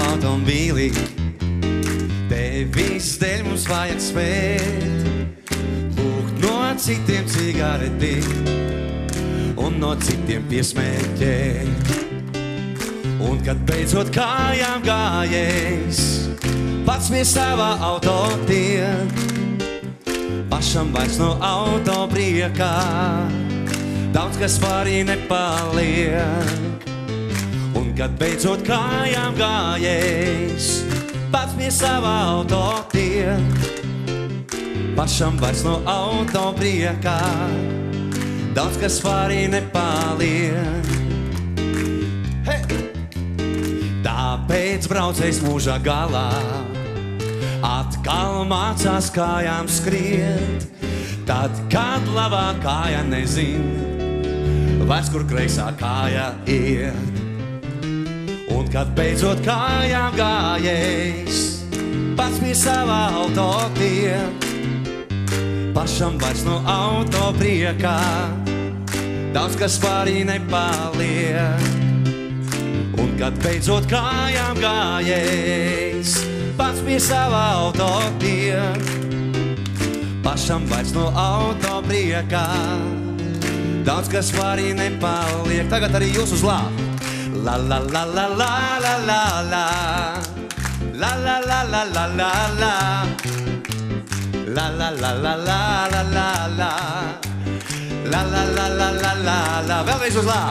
Automobīlī, tevis dēļ mums vajag spēt lūgt no citiem cigareti un no citiem piesmēķēt. Un kad beidzot kājām gājies, pats pie savā auto tiek, pašam vairs no auto priekā daudz kas pārī nepaliek. Un kad beidzot kājām gājies, pats pie savā auto tiek, pašam vairs no auto priekā daudz kas pārī nepaliek. Hey! Tāpēc braucējs mūža galā atkal mācās kājām skriet, tad, kad labā kāja nezin, vairs kur kreisā kāja iet. Un kad beidzot kājām gājies, pats pie savā auto tiek, pašam vairs no auto priekā daudz kas pārī nepaliek. Un kad beidzot kājām gājies, pats pie savā auto tiek, pašam vairs no auto priekā daudz kas pārī nepaliek. Tagad arī jūs uz lā. La la la la la la la la, la la la la la la la, la la la la la la la la, la la la la la la la. Vēlreiz uz lā.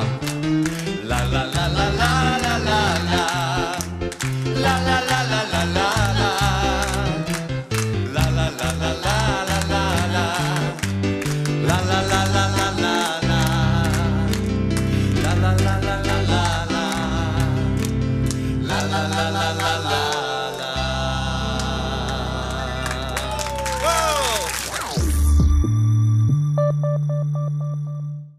La la la la la la la la, la la la la la la la, la la la la la la la la, la la la la la la la, la la la la la la, la la la la la la.